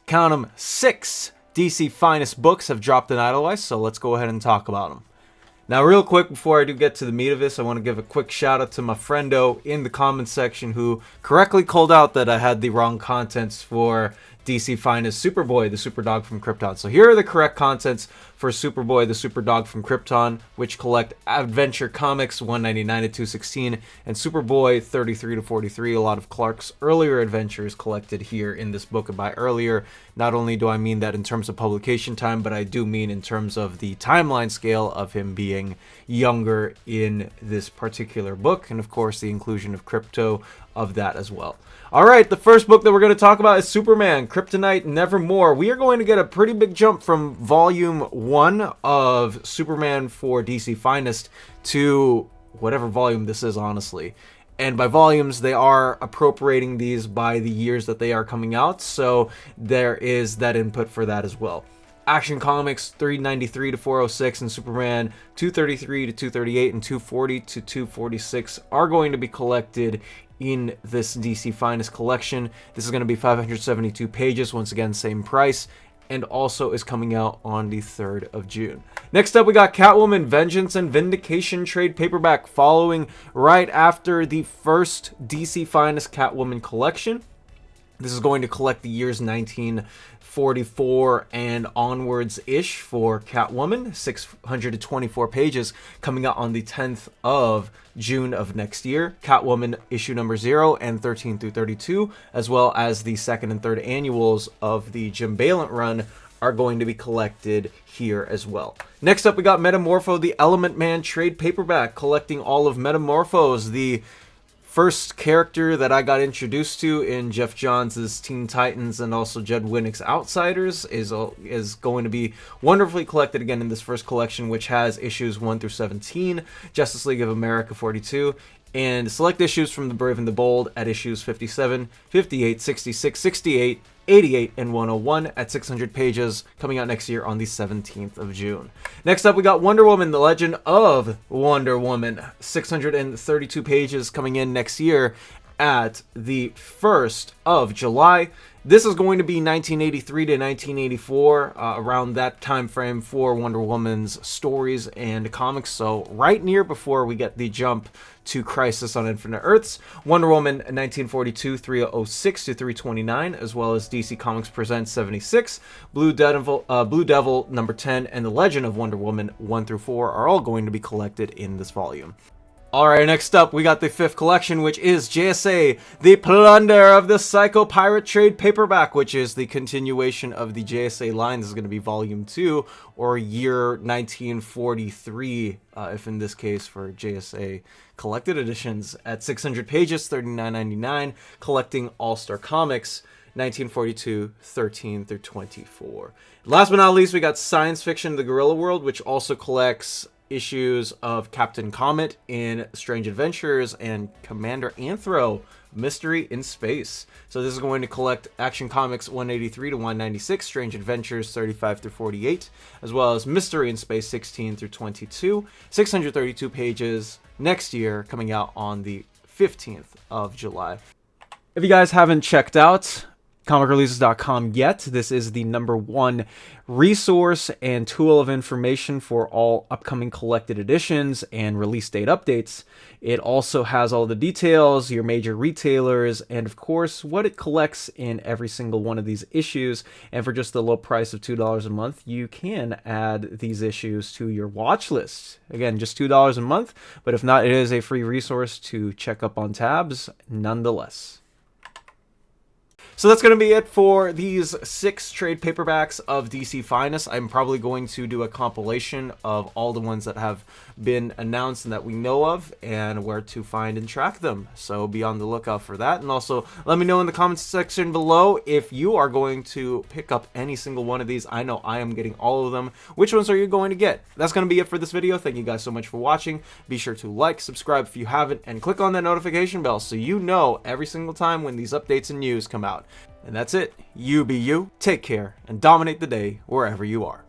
count 'em, 6 DC Finest books have dropped in Idolize, so let's go ahead and talk about them. Now, real quick, before I do get to the meat of this, I want to give a quick shout out to my friendo in the comments section who correctly called out that I had the wrong contents for DC Finest Superboy, the Super Dog from Krypton. So here are the correct contents for Superboy, the Super Dog from Krypton, which collect Adventure Comics 199 to 216 and Superboy 33 to 43. A lot of Clark's earlier adventures collected here in this book. And by earlier, not only do I mean that in terms of publication time, but I do mean in terms of the timeline scale of him being younger in this particular book. And of course, the inclusion of Krypto of that as well. All right, the first book that we're going to talk about is Superman, Kryptonite, Nevermore. We are going to get a pretty big jump from Volume 1 of Superman for DC Finest to whatever volume this is, honestly. And by volumes, they are appropriating these by the years that they are coming out, so there is that input for that as well. Action Comics 393 to 406 and Superman 233 to 238 and 240 to 246 are going to be collected in this DC Finest collection. This is going to be 572 pages, once again same price, and also is coming out on the 3rd of June. Next up, we got Catwoman, Vengeance and Vindication trade paperback, following right after the first DC Finest Catwoman collection. This is going to collect the years 1944 and onwards-ish for Catwoman, 624 pages, coming out on the 10th of June of next year. Catwoman issue number 0 and 13 through 32, as well as the second and third annuals of the Jim Balent run, are going to be collected here as well. Next up, we got Metamorpho, the Element Man trade paperback, collecting all of Metamorphos, the first character that I got introduced to in Jeff Johns' Teen Titans and also Judd Winnick's Outsiders is going to be wonderfully collected again in this first collection, which has issues 1 through 17, Justice League of America 42, and select issues from The Brave and the Bold at issues 57, 58, 66, 68, 88, and 101 at 600 pages, coming out next year on the 17th of June. Next up, we got Wonder Woman, The Legend of Wonder Woman, 632 pages coming in next year at the 1st of July. This is going to be 1983 to 1984, around that time frame for Wonder Woman's stories and comics, so right near before we get the jump to Crisis on Infinite Earths. Wonder Woman 1942, 306 to 329, as well as DC Comics Presents 76, Blue Devil number 10, and The Legend of Wonder Woman 1 through 4 are all going to be collected in this volume. Alright, next up, we got the 5th collection, which is JSA, The Plunder of the Psycho Pirate trade paperback, which is the continuation of the JSA line. This is going to be Volume 2, or year 1943, if in this case for JSA collected editions, at 600 pages, $39.99, collecting All-Star Comics, 1942, 13 through 24. Last but not least, we got Science Fiction, The Guerrilla World, which also collects issues of Captain Comet in Strange Adventures and Commander Anthro, Mystery in Space. So this is going to collect Action Comics 183 to 196, Strange Adventures 35 through 48, as well as Mystery in Space 16 through 22, 632 pages next year, coming out on the 15th of July. If you guys haven't checked out comicreleases.com yet, this is the #1 resource and tool of information for all upcoming collected editions and release date updates. It also has all the details, your major retailers, and of course what it collects in every single one of these issues. And for just the low price of $2 a month, you can add these issues to your watch list. Again, just $2 a month, but if not, it is a free resource to check up on tabs nonetheless. So that's going to be it for these 6 trade paperbacks of DC Finest. I'm probably going to do a compilation of all the ones that have been announced and that we know of and where to find and track them. So be on the lookout for that. And also let me know in the comments section below if you are going to pick up any single one of these. I know I am getting all of them. Which ones are you going to get? That's going to be it for this video. Thank you guys so much for watching. Be sure to like, subscribe if you haven't, and click on that notification bell so you know every single time when these updates and news come out. And that's it. You be you, take care, and dominate the day wherever you are.